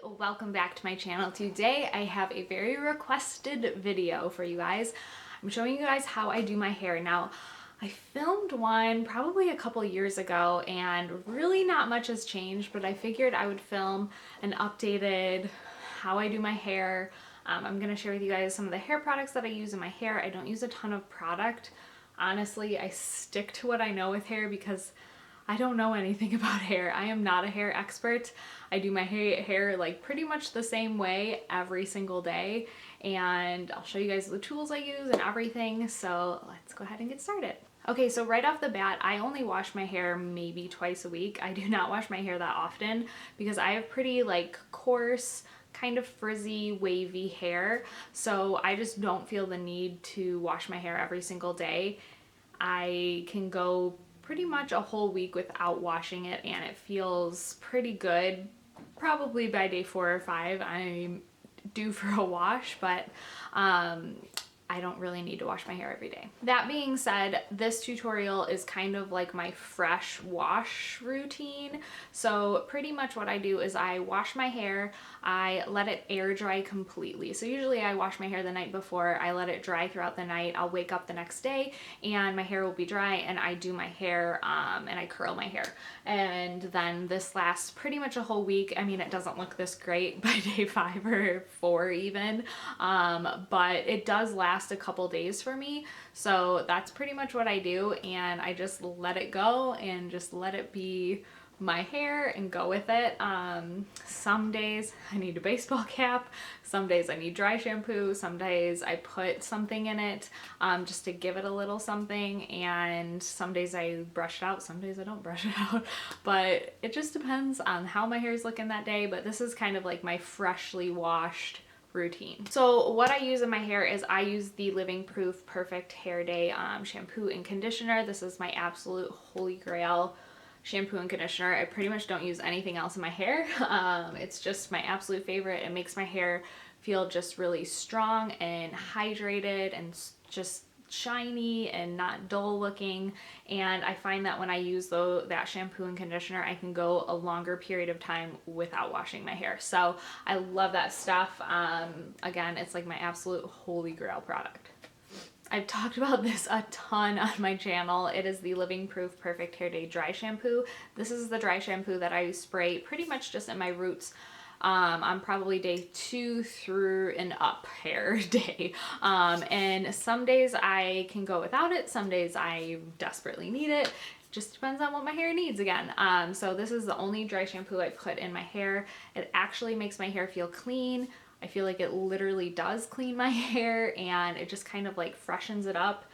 welcome back to my channel. Today I have a very requested video for you guys. I'm showing you guys how I do my hair. Now, I filmed one probably a couple years ago and really not much has changed, but I figured I would film an updated how I do my hair. I'm going to share with you guys some of the hair products that I use in my hair. I don't use a ton of product. Honestly, I stick to what I know with hair because I don't know anything about hair. I am not a hair expert. I do my hair like pretty much the same way every single day, and I'll show you guys the tools I use and everything. So let's go ahead and get started. Okay, so right off the bat, I only wash my hair maybe twice a week. I do not wash my hair that often because I have pretty like coarse, kind of frizzy, wavy hair. So I just don't feel the need to wash my hair every single day. I can go pretty much a whole week without washing it and it feels pretty good. Probably by day 4 or 5 I'm due for a wash, but I don't really need to wash my hair every day. That being said, this tutorial is kind of like my fresh wash routine. So pretty much what I do is I wash my hair, I let it air dry completely. So usually I wash my hair the night before, I let it dry throughout the night. I'll wake up the next day and my hair will be dry and I do my hair and I curl my hair. And then this lasts pretty much a whole week. I mean, it doesn't look this great by day 5 or 4 even, but it does last a couple days for me. So that's pretty much what I do, and I just let it go and just let it be my hair and go with it. Some days I need a baseball cap, some days I need dry shampoo, some days I put something in it just to give it a little something, and some days I brush it out, some days I don't brush it out, but it just depends on how my hair is looking that day. But this is kind of like my freshly washed routine. So what I use in my hair is I use the Living Proof Perfect Hair Day shampoo and conditioner. This is my absolute holy grail shampoo and conditioner. I pretty much don't use anything else in my hair. It's just my absolute favorite. It makes my hair feel just really strong and hydrated and just shiny and not dull looking. And I find that when I use that shampoo and conditioner, I can go a longer period of time without washing my hair. So I love that stuff. Again, it's like my absolute holy grail product. I've talked about this a ton on my channel. It is the Living Proof Perfect Hair Day Dry Shampoo. This is the dry shampoo that I spray pretty much just in my roots on probably day 2 through and up hair day. And some days I can go without it. Some days I desperately need it. Just depends on what my hair needs again. So this is the only dry shampoo I put in my hair. It actually makes my hair feel clean. I feel like it literally does clean my hair, and it just kind of like freshens it up.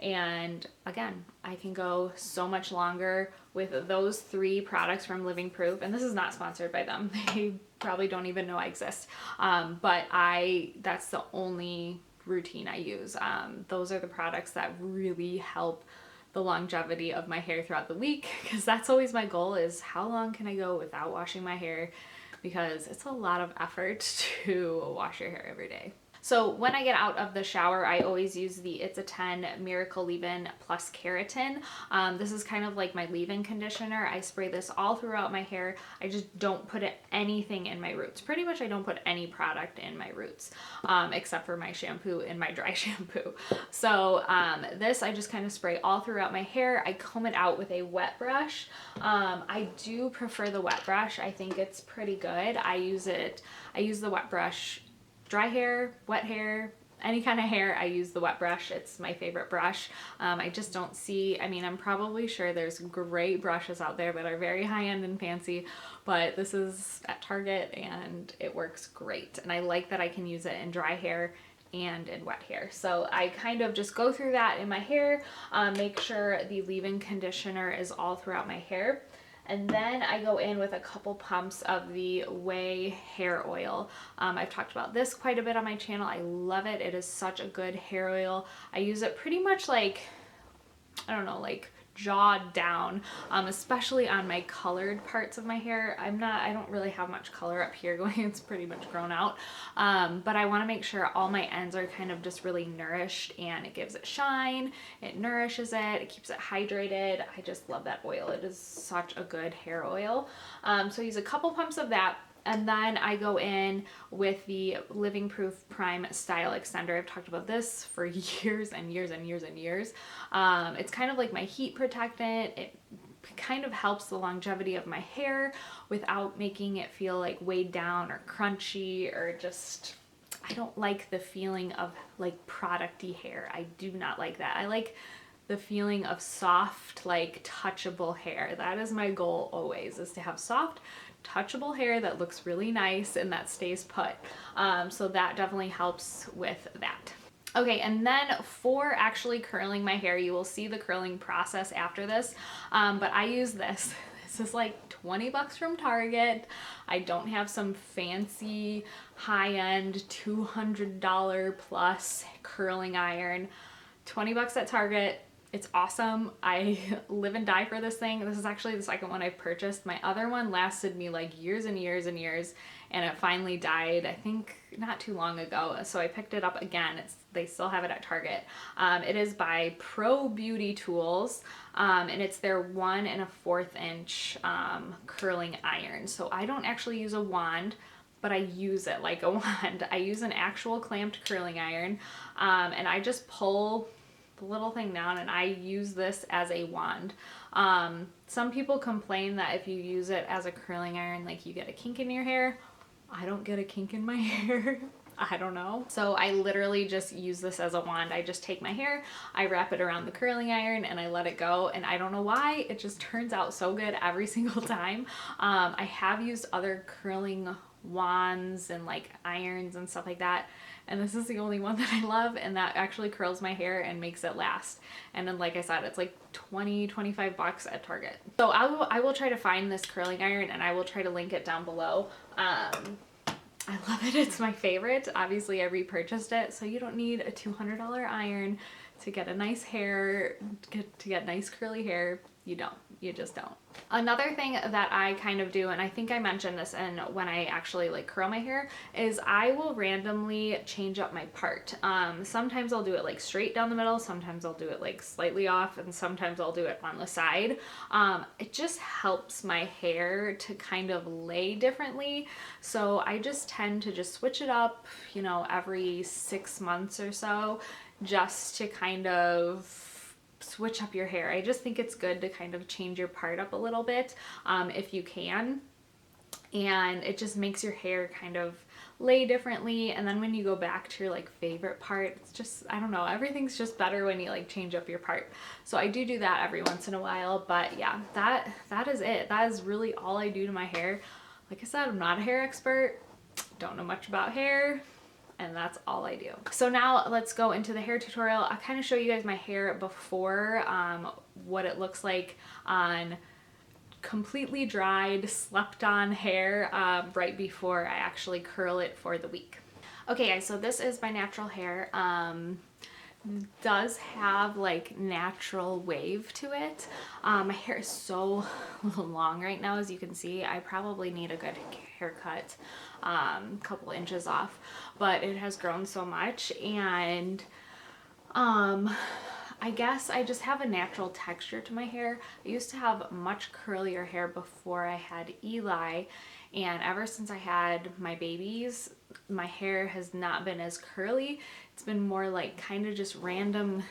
And again, I can go so much longer with those 3 products from Living Proof. And this is not sponsored by them. They probably don't even know I exist. But that's the only routine I use. Those are the products that really help the longevity of my hair throughout the week, because that's always my goal, is how long can I go without washing my hair, because it's a lot of effort to wash your hair every day. So when I get out of the shower, I always use the It's a 10 Miracle Leave-In Plus Keratin. This is kind of like my leave-in conditioner. I spray this all throughout my hair. I just don't put anything in my roots. Pretty much I don't put any product in my roots, except for my shampoo and my dry shampoo. So this I just kind of spray all throughout my hair. I comb it out with a wet brush. I do prefer the wet brush. I think it's pretty good. I use the wet brush. Dry hair, wet hair, any kind of hair, I use the wet brush. It's my favorite brush. I just don't see, I mean, I'm probably sure there's great brushes out there that are very high-end and fancy, but this is at Target and it works great. And I like that I can use it in dry hair and in wet hair. So I kind of just go through that in my hair, make sure the leave-in conditioner is all throughout my hair. And then I go in with a couple pumps of the Ouai hair oil. I've talked about this quite a bit on my channel. I love it. It is such a good hair oil. I use it pretty much like, I don't know, like jawed down, especially on my colored parts of my hair. I don't really have much color up here going, it's pretty much grown out. But I want to make sure all my ends are kind of just really nourished, and it gives it shine, it nourishes it, it keeps it hydrated. I just love that oil. It is such a good hair oil. So I use a couple pumps of that. And then I go in with the Living Proof Prime Style Extender. I've talked about this for years and years and years and years. It's kind of like my heat protectant. It kind of helps the longevity of my hair without making it feel like weighed down or crunchy or just, I don't like the feeling of like producty hair. I do not like that. I like the feeling of soft, like touchable hair. That is my goal always, is to have soft, touchable hair that looks really nice and that stays put. So that definitely helps with that. Okay, and then for actually curling my hair, you will see the curling process after this, but I use this. This is like 20 bucks from Target. I don't have some fancy high-end $200 plus curling iron. 20 bucks at Target. It's awesome. I live and die for this thing. This is actually the second one I've purchased. My other one lasted me like years and years and years, and it finally died, I think not too long ago. So I picked it up again. They still have it at Target. It is by Pro Beauty Tools, and it's their 1 1/4 inch curling iron. So I don't actually use a wand, but I use it like a wand. I use an actual clamped curling iron, and I just pull the little thing down, and I use this as a wand. Some people complain that if you use it as a curling iron, like you get a kink in your hair. I don't get a kink in my hair. I don't know. So I literally just use this as a wand. I just take my hair, I wrap it around the curling iron, and I let it go. And I don't know why, it just turns out so good every single time. I have used other curling wands and like irons and stuff like that, and this is the only one that I love, and that actually curls my hair and makes it last. And then like I said, it's like 20-25 bucks at Target. So I will try to find this curling iron, and I will try to link it down below. I love it. It's my favorite. Obviously I repurchased it, so you don't need a $200 iron to get a nice hair, to get nice curly hair. You don't. You just don't. Another thing that I kind of do, and I think I mentioned this in when I actually like curl my hair, is I will randomly change up my part. Sometimes I'll do it like straight down the middle, sometimes I'll do it like slightly off, and sometimes I'll do it on the side. It just helps my hair to kind of lay differently. So I just tend to just switch it up, you know, every 6 months or so, just to kind of switch up your hair. I just think it's good to kind of change your part up a little bit, if you can, and it just makes your hair kind of lay differently. And then when you go back to your like favorite part, it's just, I don't know, everything's just better when you like change up your part. So I do that every once in a while. But yeah, that is it. That is really all I do to my hair. Like I said, I'm not a hair expert, don't know much about hair, and that's all I do. So now let's go into the hair tutorial. I'll kind of show you guys my hair before, what it looks like on completely dried, slept on hair, right before I actually curl it for the week. Okay guys, so this is my natural hair. Does have like natural wave to it. My hair is so long right now, as you can see. I probably need a good haircut, couple inches off, but it has grown so much. And I guess I just have a natural texture to my hair. I used to have much curlier hair before I had Eli, and ever since I had my babies, my hair has not been as curly. It's been more like kind of just random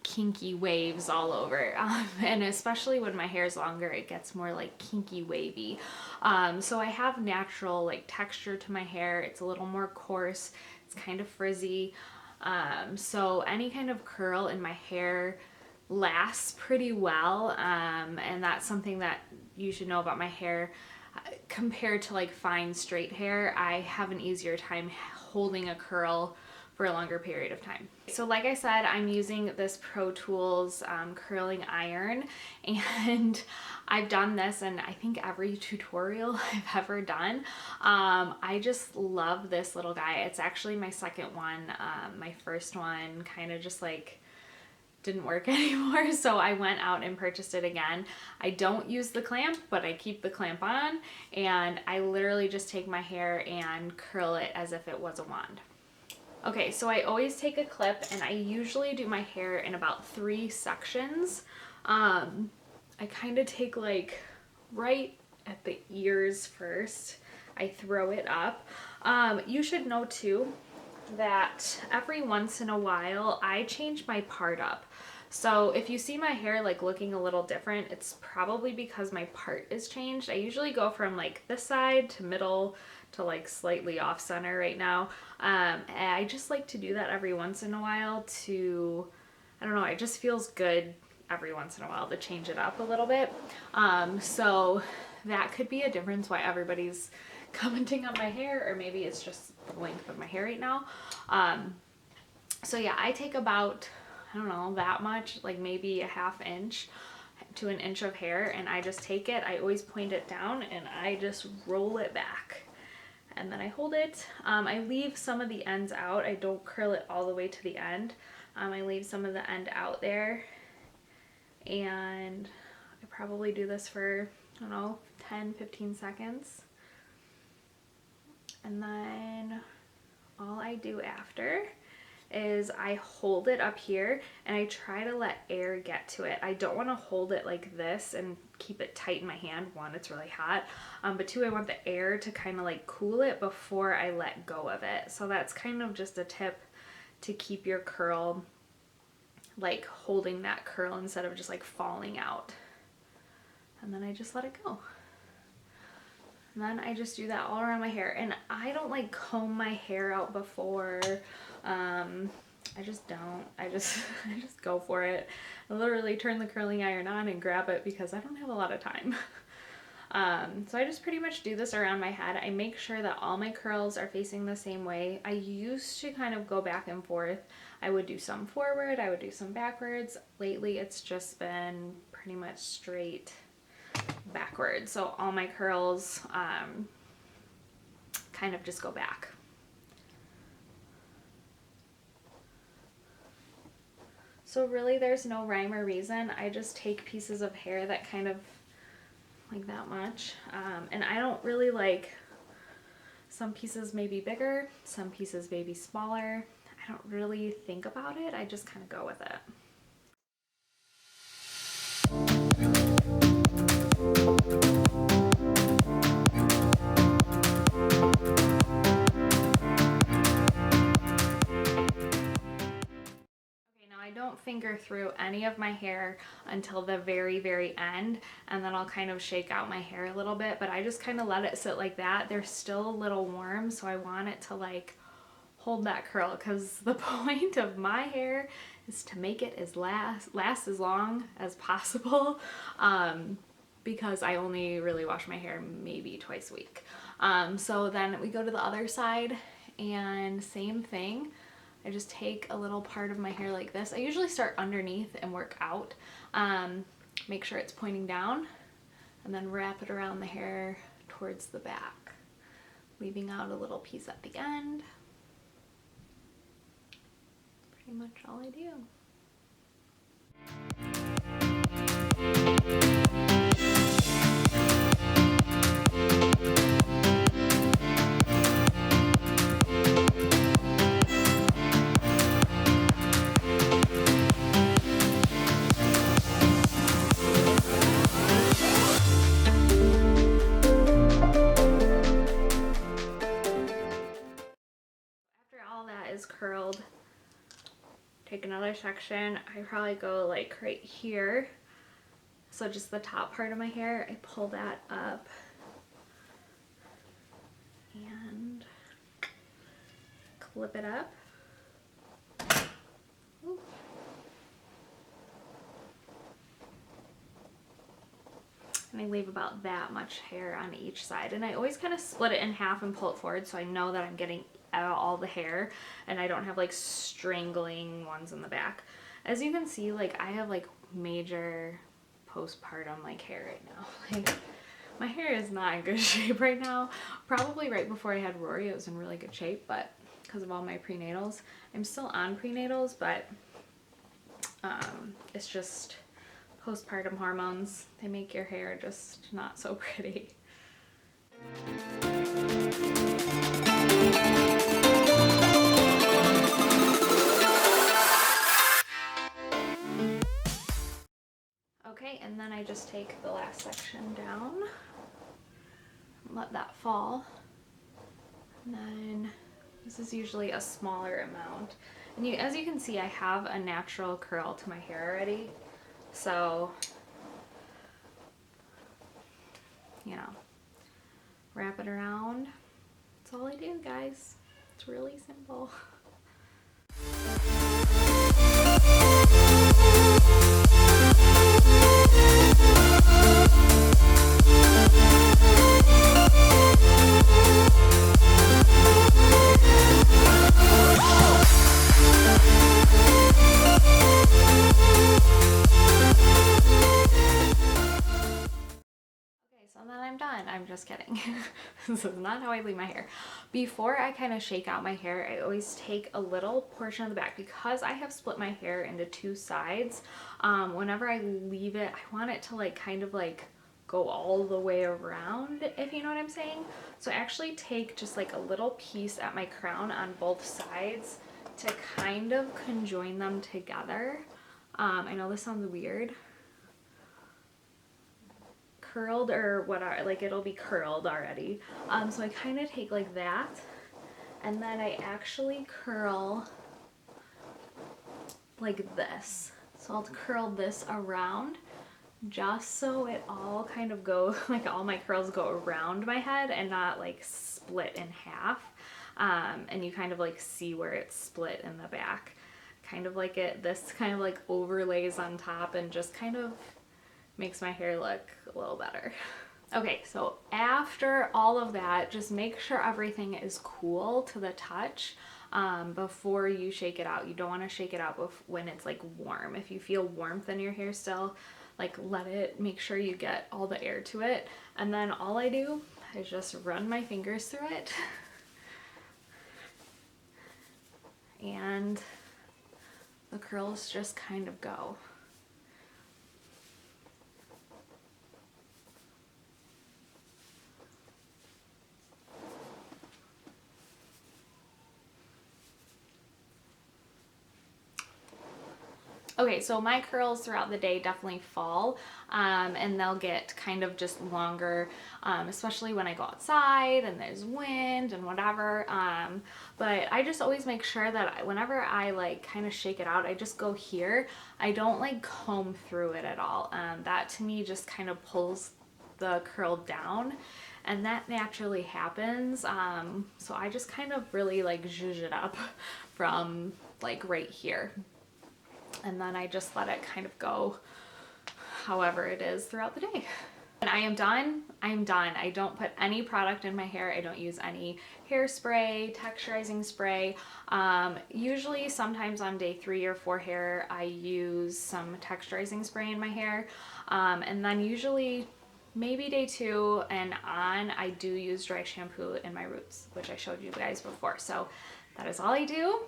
kinky waves all over, and especially when my hair is longer, it gets more like kinky wavy. So I have natural like texture to my hair. It's a little more coarse, it's kind of frizzy, so any kind of curl in my hair lasts pretty well, and that's something that you should know about my hair. Compared to like fine straight hair, I have an easier time holding a curl for a longer period of time. So like I said, I'm using this Pro Tools curling iron, and I've done this in I think every tutorial I've ever done. I just love this little guy. It's actually my second one. My first one kind of just like didn't work anymore, so I went out and purchased it again. I don't use the clamp, but I keep the clamp on, and I literally just take my hair and curl it as if it was a wand. Okay, so I always take a clip, and I usually do my hair in about 3 sections. I kind of take like right at the ears first. I throw it up. You should know too that every once in a while I change my part up. So if you see my hair like looking a little different, it's probably because my part is changed. I usually go from like this side to middle to like slightly off center right now. I just like to do that every once in a while to, I don't know, it just feels good every once in a while to change it up a little bit. So that could be a difference why everybody's commenting on my hair, or maybe it's just the length of my hair right now. So yeah, I take about, I don't know, that much, like maybe a ½ inch to an inch of hair, and I just take it, I always point it down, and I just roll it back. And then I hold it. I leave some of the ends out. I don't curl it all the way to the end. I leave some of the end out there. And I probably do this for, I don't know, 10-15 seconds. And then all I do after is I hold it up here and I try to let air get to it. I don't want to hold it like this and keep it tight in my hand. One, it's really hot, but two, I want the air to kind of like cool it before I let go of it. So that's kind of just a tip to keep your curl like holding that curl instead of just like falling out. And then I just let it go. And then I just do that all around my hair, and I don't like comb my hair out before. I just don't. I just go for it. I literally turn the curling iron on and grab it because I don't have a lot of time. So I just pretty much do this around my head. I make sure that all my curls are facing the same way. I used to kind of go back and forth. I would do some forward, I would do some backwards. Lately it's just been pretty much straight backwards. So all my curls kind of just go back. So really there's no rhyme or reason. I just take pieces of hair that kind of like that much. And I don't really like, some pieces may be bigger, some pieces may be smaller. I don't really think about it. I just kind of go with it. I don't finger through any of my hair until the very end, and then I'll kind of shake out my hair a little bit, but I just kind of let it sit like that. They're still a little warm, so I want it to like hold that curl, because the point of my hair is to make it as last as long as possible, because I only really wash my hair maybe twice a week. So then we go to the other side, and same thing. I just take a little part of my hair like this. I usually start underneath and work out. Make sure it's pointing down, and then wrap it around the hair towards the back, leaving out a little piece at the end. Pretty much all I do. Curled, take another section. I probably go like right here, so just the top part of my hair, I pull that up and clip it up. Ooh. And I leave about that much hair on each side, and I always kind of split it in half and pull it forward so I know that I'm getting out all the hair and I don't have like strangling ones in the back. As you can see, like I have like major postpartum like hair right now. Like my hair is not in good shape right now. Probably right before I had Rory it was in really good shape, but because of all my prenatals. I'm still on prenatals, but it's just postpartum hormones. They make your hair just not so pretty. Okay, and then I just take the last section down and let that fall. This is usually a smaller amount. And as you can see, I have a natural curl to my hair already. So, you know, wrap it around. That's all I do, guys. It's really simple. So then I'm done. I'm just kidding. This is not how I leave my hair. Before I kind of shake out my hair, I always take a little portion of the back because I have split my hair into two sides. Whenever I leave it, I want it to like kind of like go all the way around, if you know what I'm saying. So I actually take just like a little piece at my crown on both sides to kind of conjoin them together. I know this sounds weird. Curled or whatever, like it'll be curled already. So I kind of take like that, and then I actually curl like this. So I'll curl this around just so it all kind of go, like all my curls go around my head and not like split in half. And you kind of like see where it's split in the back. Kind of like this kind of like overlays on top and just kind of makes my hair look a little better. Okay, so after all of that, just make sure everything is cool to the touch before you shake it out. You don't want to shake it out when it's like warm. If you feel warmth in your hair still, like make sure you get all the air to it. And then all I do is just run my fingers through it. And the curls just kind of go. Okay, so my curls throughout the day definitely fall, and they'll get kind of just longer, especially when I go outside and there's wind and whatever. But I just always make sure that whenever I like kind of shake it out, I just go here. I don't like comb through it at all. That to me just kind of pulls the curl down, and that naturally happens. So I just kind of really like zhuzh it up from like right here. And then I just let it kind of go however it is throughout the day. When I am done, I'm done. I don't put any product in my hair. I don't use any hairspray, texturizing spray. Usually sometimes on day 3 or 4 hair, I use some texturizing spray in my hair. And then usually maybe day 2 and on, I do use dry shampoo in my roots, which I showed you guys before. So that is all I do.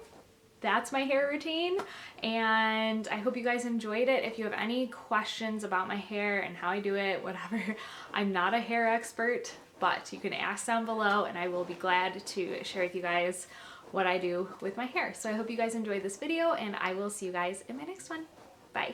That's my hair routine, and I hope you guys enjoyed it. If you have any questions about my hair and how I do it, whatever, I'm not a hair expert, but you can ask down below and I will be glad to share with you guys what I do with my hair. So I hope you guys enjoyed this video, and I will see you guys in my next one. Bye.